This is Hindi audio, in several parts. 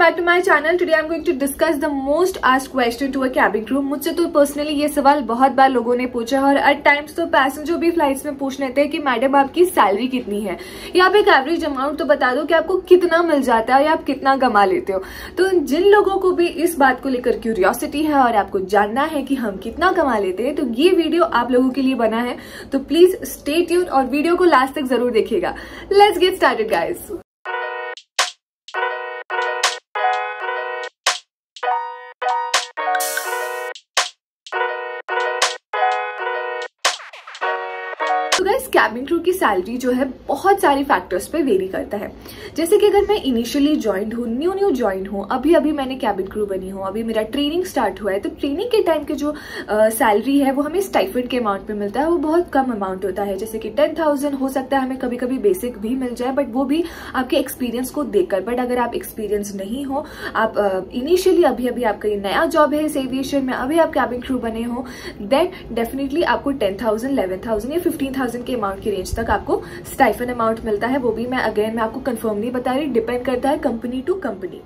Back to my channel. Today I am going to discuss the most asked question to a cabin crew. मुझसे तो पर्सनली ये सवाल बहुत बार लोगों ने पूछा और एट टाइम्स तो पैसेंजर भी फ्लाइट्स में पूछ लेते हैं कि मैडम आपकी सैलरी कितनी है, या आप एक एवरेज अमाउंट तो बता दो कि आपको कितना मिल जाता है या आप कितना कमा लेते हो। तो जिन लोगों को भी इस बात को लेकर क्यूरियोसिटी है और आपको जानना है कि हम कितना कमा लेते हैं, तो ये वीडियो आप लोगों के लिए बना है। तो प्लीज स्टे ट्यून और वीडियो को लास्ट तक जरूर देखिएगा। Let's get started guys. तो गाइस, कैबिन क्रू की सैलरी जो है बहुत सारे फैक्टर्स पे वेरी करता है। जैसे कि अगर मैं इनिशियली ज्वाइंट हूँ, न्यू ज्वाइन हूँ, अभी मैंने कैबिन क्रू बनी हूँ, अभी मेरा ट्रेनिंग स्टार्ट हुआ है, तो ट्रेनिंग के टाइम के जो सैलरी है वो हमें स्टाइफंड के अमाउंट पे मिलता है। वो बहुत कम अमाउंट होता है, जैसे कि 10,000 हो सकता है, हमें कभी कभी बेसिक भी मिल जाए, बट वो भी आपके एक्सपीरियंस को देखकर। बट अगर आप एक्सपीरियंस नहीं हो, आप इनिशियली अभी आपका ये नया जॉब है इस एविएशन में, अभी आप कैबिन क्रू बने हो, देन डेफिनेटली आपको 10,000, 11,000 या 15,000 के अमाउंट की रेंज तक आपको स्टाइफन अमाउंट मिलता है। वो भी मैं आपको कंफर्म नहीं बता रही, डिपेंड करता है कंपनी टू कंपनी।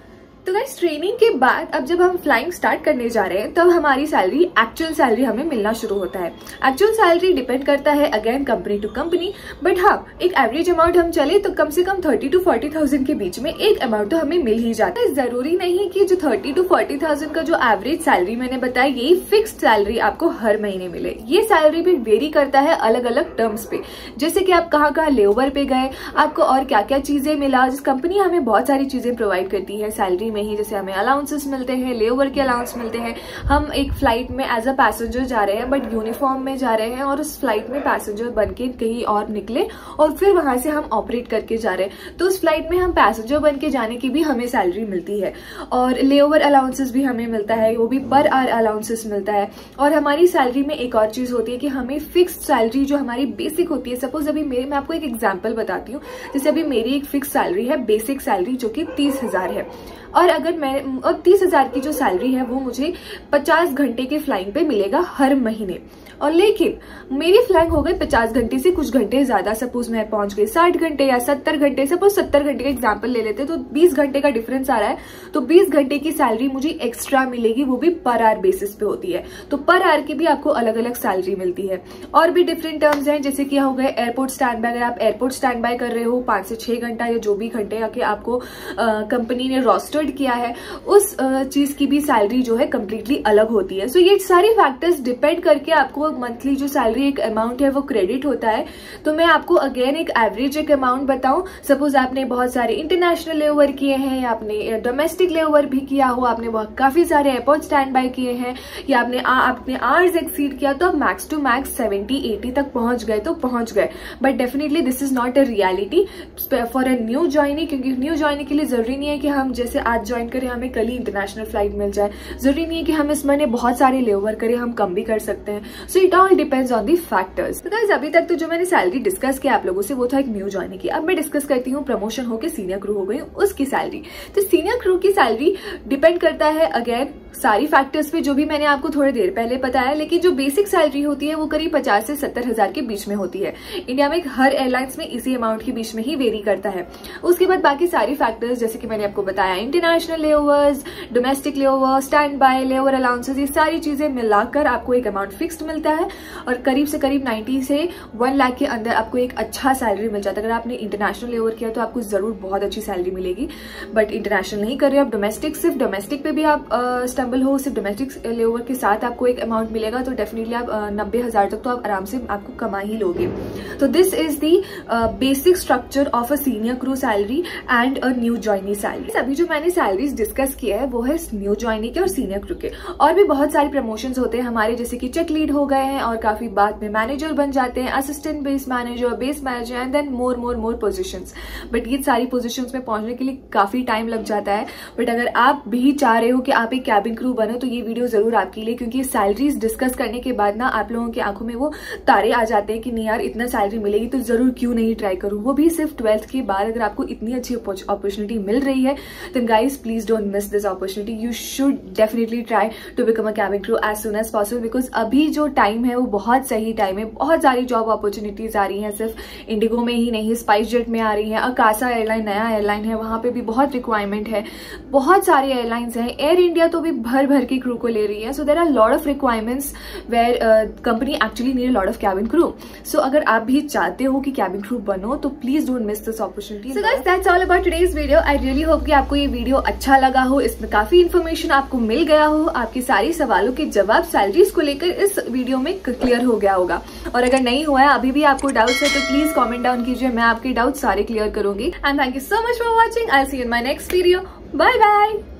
तो गाइस, ट्रेनिंग के बाद अब जब हम फ्लाइंग स्टार्ट करने जा रहे हैं, तब हमारी सैलरी, एक्चुअल सैलरी हमें मिलना शुरू होता है। एक्चुअल सैलरी डिपेंड करता है again company to company, but हाँ, एक एवरेज अमाउंट हम चले तो कम से कम 30,000 to 40,000 के बीच में एक अमाउंट तो हमें मिल ही जाता है। जरूरी नहीं कि जो 30,000 to 40,000 का जो एवरेज सैलरी मैंने बताया, यही फिक्स्ड सैलरी आपको हर महीने मिले। ये सैलरी भी वेरी करता है अलग अलग टर्म्स पे, जैसे कि आप कहाँ लेओवर पे गए, आपको और क्या क्या चीजें मिला। जिस कंपनी हमें बहुत सारी चीजें प्रोवाइड करती है सैलरी में ही, जैसे हमें अलाउंसेस मिलते हैं, लेओवर के अलाउंस मिलते हैं। हम एक फ्लाइट में एज अ पैसेंजर जा रहे हैं, बट यूनिफॉर्म में जा रहे हैं, और उस फ्लाइट में पैसेंजर बन के कहीं और निकले और फिर वहां से हम ऑपरेट करके जा रहे हैं, तो उस फ्लाइट में हम पैसेंजर बन के जाने की भी हमें सैलरी मिलती है। और लेओवर अलाउंसेस भी हमें मिलता है, वो भी पर आवर अलाउंसेस मिलता है। और हमारी सैलरी में एक और चीज होती है कि हमें फिक्स्ड सैलरी जो हमारी बेसिक होती है, सपोज अभी मैं आपको एक एग्जाम्पल बताती हूँ। जैसे अभी मेरी एक फिक्स सैलरी है, बेसिक सैलरी, जो कि 30,000 है, और अगर मैं 30,000 की जो सैलरी है वो मुझे 50 घंटे के फ्लाइंग पे मिलेगा हर महीने। और लेकिन मेरी फ्लाइंग हो गई 50 घंटे से कुछ घंटे ज्यादा, सपोज मैं पहुंच गई 60 घंटे या 70 घंटे, सपोज 70 घंटे का एग्जांपल ले लेते, तो 20 घंटे का डिफरेंस आ रहा है, तो 20 घंटे की सैलरी मुझे एक्स्ट्रा मिलेगी, वो भी पर आवर बेसिस पे होती है। तो पर आवर की भी आपको अलग अलग सैलरी मिलती है। और भी डिफरेंट टर्म्स हैं, जैसे कि हो गए एयरपोर्ट स्टैंड बाय। अगर आप एयरपोर्ट स्टैंड बाय कर रहे हो 5 से 6 घंटा या जो भी घंटे आके आपको कंपनी ने रोस्टर्ड किया है, उस चीज की भी सैलरी जो है कंप्लीटली अलग होती है। सो ये सारे फैक्टर्स डिपेंड करके आपको मंथली जो सैलरी एक अमाउंट है वो क्रेडिट होता है। तो मैं आपको अगेन एक एवरेज एक अमाउंट बताऊं, सपोज आपने बहुत सारे इंटरनेशनल लेओवर किए हैं, या आपने डोमेस्टिक लेओवर भी किया हो, आपने बहुत काफी सारे एयरपोर्ट स्टैंड बाय किए हैं, या आपने आवर्स एक्सीड किया, तो आप मैक्स टू मैक्स 70-80 तक पहुंच गए तो पहुंच गए। But definitely this is not a reality for a new joinee, क्योंकि न्यू ज्वाइनी के लिए जरूरी नहीं है कि हम जैसे आज ज्वाइन करें हमें कल ही इंटरनेशनल फ्लाइट मिल जाए। जरूरी नहीं है कि हम इस महीने बहुत सारे लेओवर करें, हम कम भी कर सकते हैं। So it all depends on the factors. तो गाइस, अभी तक तो जो मैंने सैलरी डिस्कस किया आप लोगों से, वो था एक न्यू ज्वाइनी की। अब मैं डिस्कस करती हूँ प्रमोशन होकर सीनियर क्रू हो गई, उसकी सैलरी। तो सीनियर क्रू की सैलरी डिपेंड करता है अगेन सारी फैक्टर्स पे, जो भी मैंने आपको थोड़ी देर पहले बताया। लेकिन जो बेसिक सैलरी होती है वो करीब 50 से 70,000 के बीच में होती है। इंडिया में हर एयरलाइंस में इसी अमाउंट के बीच में ही वेरी करता है। उसके बाद बाकी सारी फैक्टर्स, जैसे कि मैंने आपको बताया, international layovers, domestic layover, standby, layover allowances, ये सारी चीजें मिलाकर आपको एक अमाउंट फिक्स्ड मिलता है। और करीब से करीब 90 से 1 लाख के अंदर आपको एक अच्छा सैलरी मिल जाता है। अगर आपने इंटरनेशनल लेओवर किया तो आपको जरूर बहुत अच्छी सैलरी मिलेगी, बट इंटरनेशनल नहीं कर रहे आप, डोमेस्टिक, सिर्फ डोमेस्टिक पे भी आप स्टम्बल हो, सिर्फ डोमेस्टिक लेओवर के साथ आपको एक अमाउंट मिलेगा, तो डेफिनेटली आप 90,000 तक तो आप आराम से आपको कमा ही लोगे। तो this is the basic structure of a senior crew salary and a new joinee salary. अभी जो मैंने सैलरीज डिस्कस किया है वो है न्यू ज्वाइनी के और सीनियर क्रू के। और भी बहुत सारे प्रमोशंस होते हैं हमारे, जैसे कि चेक लीड हो गए हैं, और काफी बाद में मैनेजर बन जाते हैं, assistant base manager and then more positions. But ये सारी पोजीशंस में पहुंचने के लिए काफी टाइम लग जाता है। बट अगर आप भी चाह रहे हो कि आप एक कैबिन कैबिन क्रू बनो तो ये वीडियो जरूर आपके लिए, क्योंकि सैलरीज डिस्कस करने के बाद ना आप लोगों की आंखों में वो तारे आ जाते हैं कि नहीं यार इतना सैलरी मिलेगी तो जरूर क्यों नहीं ट्राई करूं, वो भी सिर्फ 12th के बाद। अगर आपको इतनी अच्छी अपॉर्चुनिटी मिल रही है then guys please don't miss this opportunity, you should definitely try to become a cabin crew as soon as possible, because अभी जो टाइम है वो बहुत सही टाइम है। बहुत सारी जॉब अपॉर्चुनिटीज आ रही हैं, सिर्फ इंडिगो में ही नहीं, स्पाइस जेट में आ रही है, अकासा एयरलाइन नया एयरलाइन है, वहां पे भी बहुत रिक्वायरमेंट है। बहुत सारे एयरलाइंस हैं, एयर इंडिया तो भी भर भर के क्रू को ले रही है। So there are lot of requirements where company actually need lot of cabin crew. So अगर आप भी चाहते हो कि कैबिन क्रू बनो तो please don't miss this opportunity. So guys that's all about today's video. I really hope कि आपको ये वीडियो अच्छा लगा हो, इसमें काफी इन्फॉर्मेशन आपको मिल गया हो, आपके सारी सवालों के जवाब सैलरीज को लेकर इस वीडियो में क्लियर हो गया होगा। और अगर नहीं हुआ है, अभी भी आपको डाउट्स है तो प्लीज कमेंट डाउन कीजिए, मैं आपके डाउट्स सारे क्लियर करूंगी। And thank you so much for watching. I see you in my next video. Bye bye.